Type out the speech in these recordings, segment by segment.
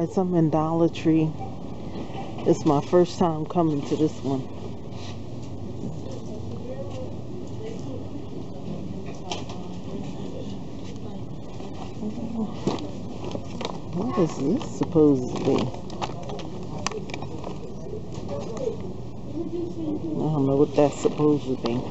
guys, I'm in Dollar Tree. It's my first time coming to this one. What is this supposed to be? I don't know what that's supposed to be.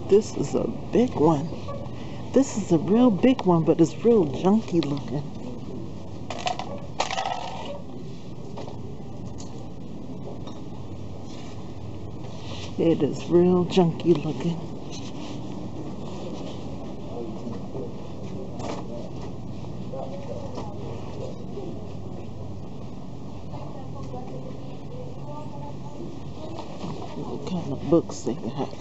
This is a big one. This is a real big one, but it's real junky looking. It is real junky looking. What kind of books they got?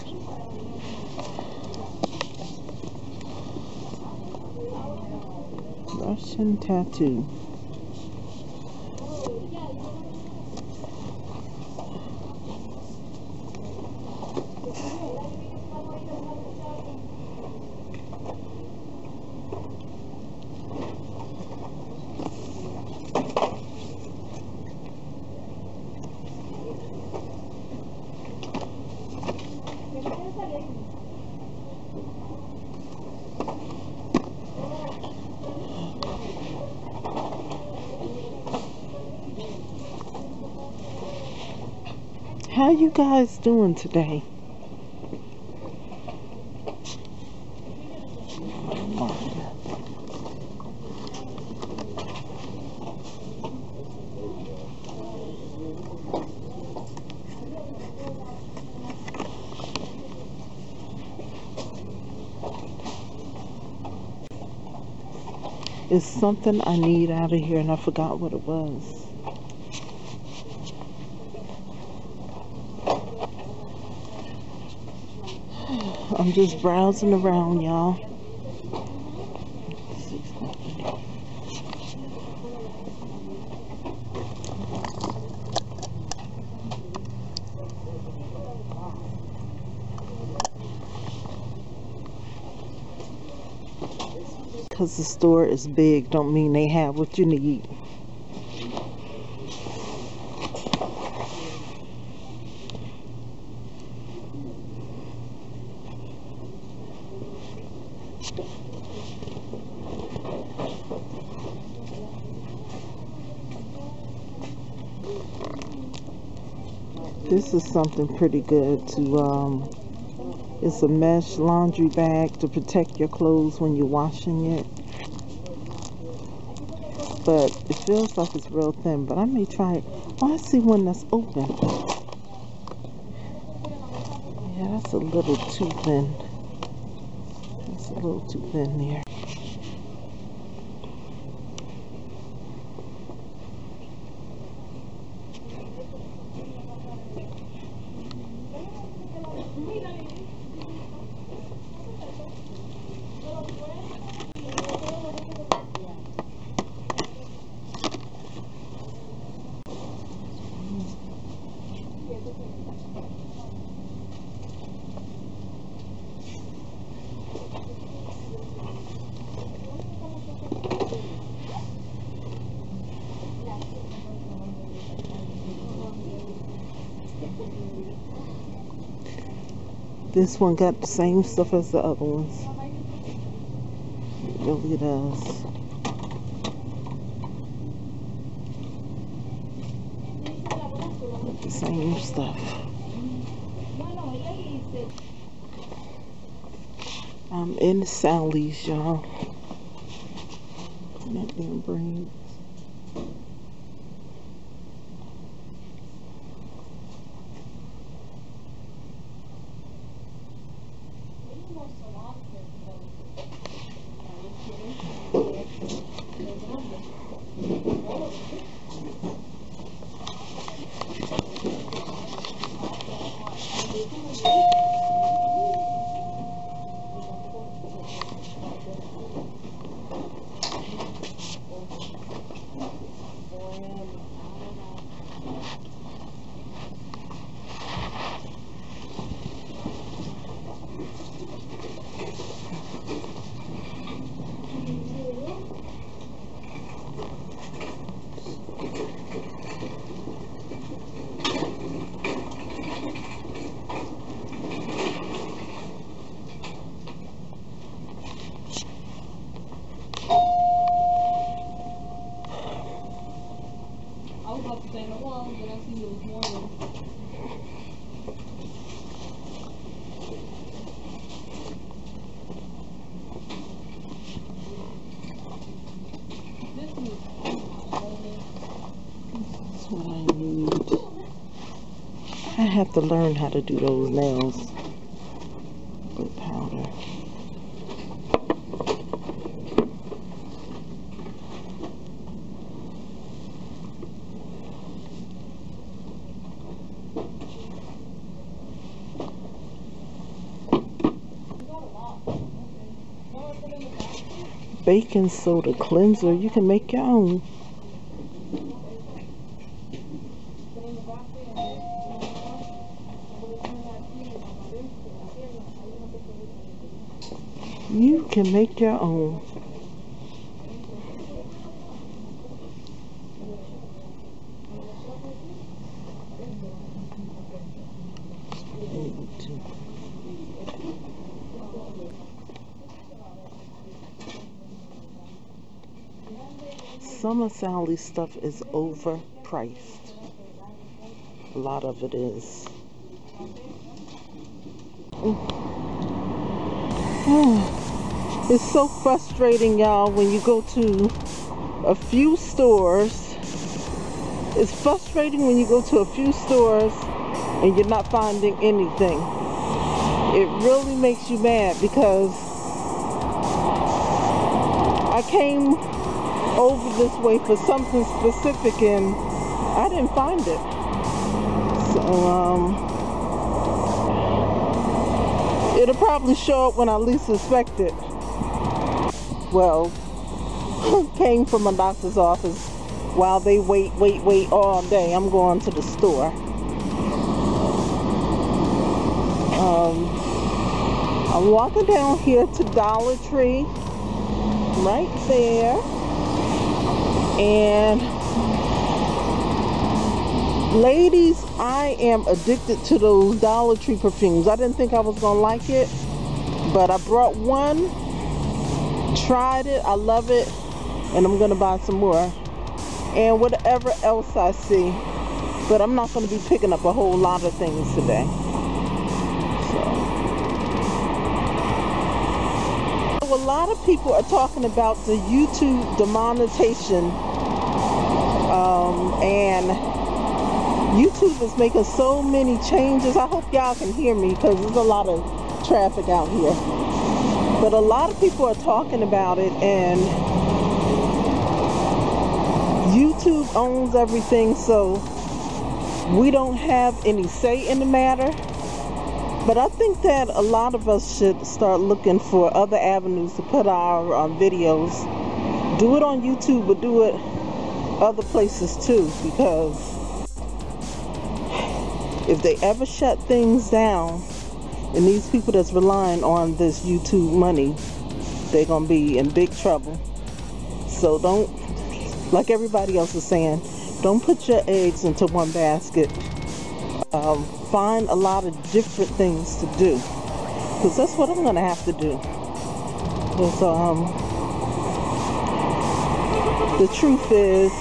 Russian tattoo. How you guys doing today? It's something I need out of here and I forgot what it was. I'm just browsing around, y'all. Because the store is big don't mean they have what you need. This is something pretty good to, it's a mesh laundry bag to protect your clothes when you're washing it. But it feels like it's real thin, but I may try it. Oh, I see one that's open. Yeah, that's a little too thin. That's a little too thin there. This one got the same stuff as the other ones. It really does. The same stuff. I'm in Sally's, y'all. That damn braids. have to learn how to do those nails with powder. Baking soda cleanser, you can make your own. You can make your own. Some of Sally's stuff is overpriced. A lot of it is. It's so frustrating, y'all, when you go to a few stores. It's frustrating when you go to a few stores and you're not finding anything. It really makes you mad because I came over this way for something specific and I didn't find it. So it'll probably show up when I least expect it. Well, came from my doctor's office. While they wait all day, I'm going to the store. I'm walking down here to Dollar Tree, right there. And ladies, I am addicted to those Dollar Tree perfumes. I didn't think I was gonna like it, but I brought one, tried it, I love it, and I'm gonna buy some more. And whatever else I see, but I'm not gonna be picking up a whole lot of things today. So a lot of people are talking about the YouTube demonetization, and YouTube is making so many changes. I hope y'all can hear me because there's a lot of traffic out here. But a lot of people are talking about it, and YouTube owns everything, so we don't have any say in the matter. But I think that a lot of us should start looking for other avenues to put our videos. Do it on YouTube, but do it other places too, because if they ever shut things down, and these people that's relying on this YouTube money, they're gonna be in big trouble. So don't, like everybody else is saying, don't put your eggs into one basket. Find a lot of different things to do, because that's what I'm gonna have to do. Because the truth is,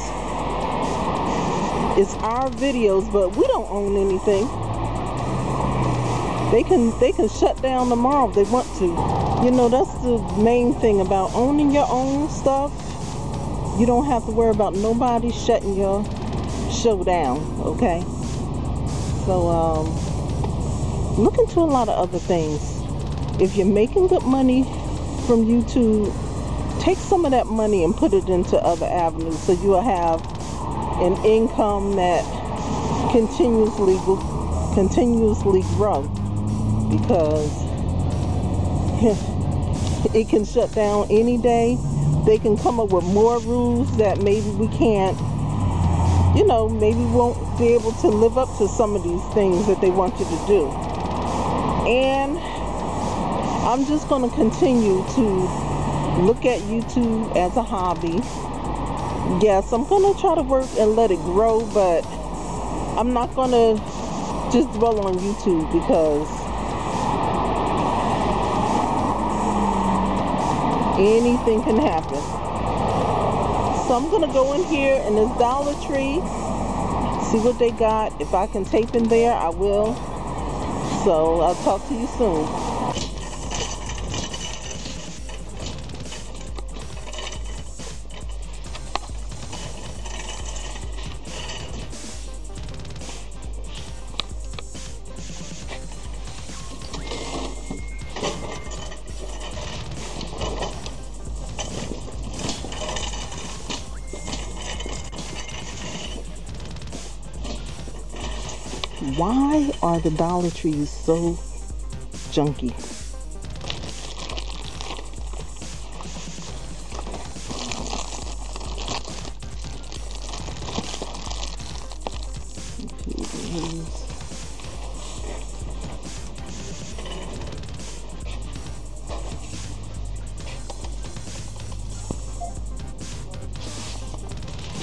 it's our videos, but we don't own anything. They can shut down tomorrow if they want to. You know, that's the main thing about owning your own stuff. You don't have to worry about nobody shutting your show down, okay? So, look into a lot of other things. If you're making good money from YouTube, take some of that money and put it into other avenues so you'll have an income that continuously grow, because it can shut down any day. They can come up with more rules that maybe we can't, you know, maybe we won't be able to live up to some of these things that they want you to do. And I'm just going to continue to look at YouTube as a hobby. Yes, I'm going to try to work and let it grow, but I'm not going to just dwell on YouTube, because anything can happen. So I'm going to go in here in this Dollar Tree, see what they got. If I can tape in there, I will. So I'll talk to you soon. Why are the Dollar Trees so junky?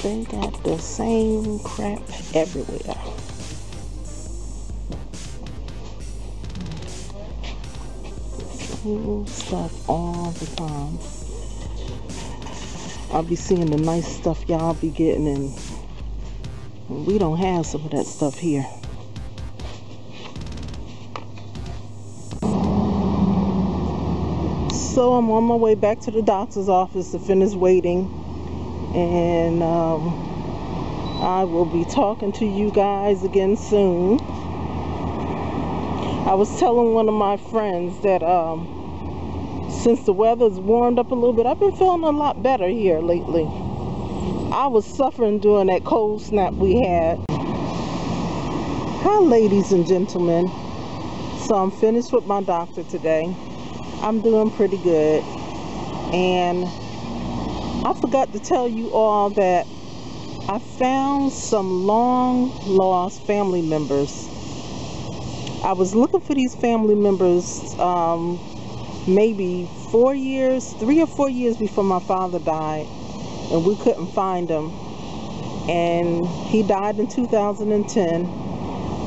They got the same crap everywhere. Same stuff all the time. I'll be seeing the nice stuff y'all be getting, and we don't have some of that stuff here. So I'm on my way back to the doctor's office to finish waiting. And I will be talking to you guys again soon. I was telling one of my friends that since the weather's warmed up a little bit, I've been feeling a lot better here lately. I was suffering during that cold snap we had. Hi, ladies and gentlemen. So I'm finished with my doctor today. I'm doing pretty good. And I forgot to tell you all that I found some long lost family members. I was looking for these family members maybe 3 or 4 years before my father died, and we couldn't find him. And he died in 2010,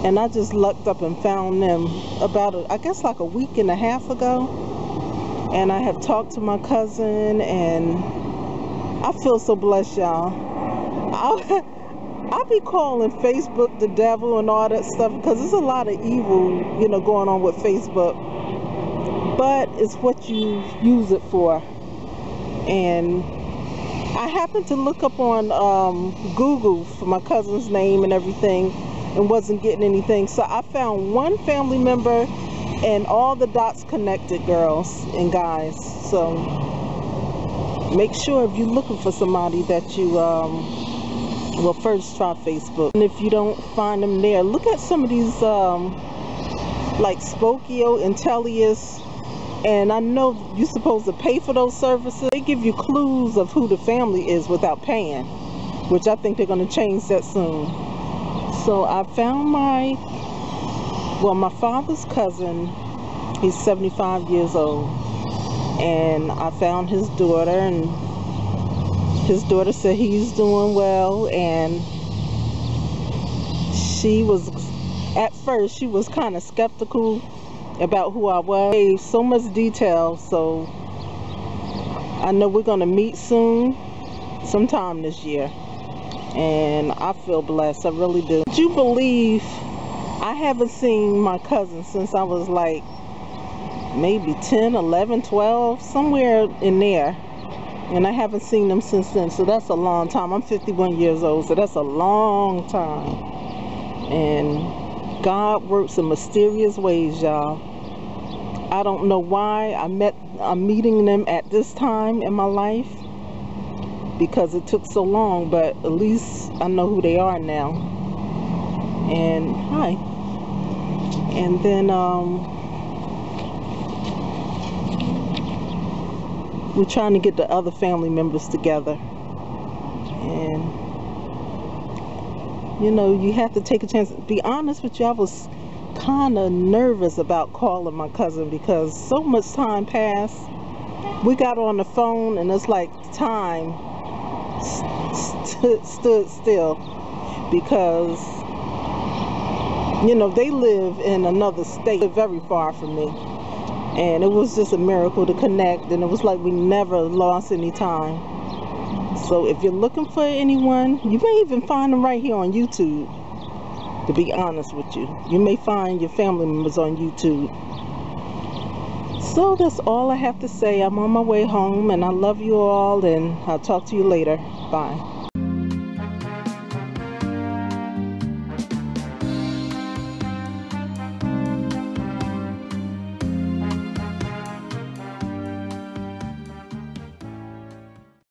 and I just lucked up and found them about I guess like a week and a half ago. And I have talked to my cousin, and I feel so blessed, y'all. I'll be calling Facebook the devil and all that stuff, because there's a lot of evil, you know, going on with Facebook. But it's what you use it for. And I happened to look up on Google for my cousin's name and everything, and wasn't getting anything. So I found one family member, and all the dots connected, girls and guys. So make sure if you're looking for somebody that you, well, first try Facebook. And if you don't find them there, look at some of these, like Spokio, Intellius. And I know you're supposed to pay for those services. They give you clues of who the family is without paying, which I think they're going to change that soon. So I found my father's cousin. He's 75 years old. And I found his daughter, and his daughter said he's doing well. And at first she was kind of skeptical about who I was. I gave so much detail, so I know we're gonna meet soon, sometime this year. And I feel blessed, I really do. Would you believe I haven't seen my cousin since I was like maybe 10, 11, 12, somewhere in there. And I haven't seen them since then, so that's a long time. I'm 51 years old, so that's a long time. And God works in mysterious ways, y'all. I don't know why I'm meeting them at this time in my life, because it took so long, but at least I know who they are now. And hi. And then we're trying to get the other family members together. And you know, you have to take a chance. To be honest with you, I was kind of nervous about calling my cousin, because so much time passed. We got on the phone, and it's like time stood still, because you know, they live in another state, very far from me. And it was just a miracle to connect, and it was like we never lost any time. So if you're looking for anyone, you may even find them right here on YouTube, to be honest with you. You may find your family members on YouTube. So that's all I have to say. I'm on my way home, and I love you all, and I'll talk to you later. Bye.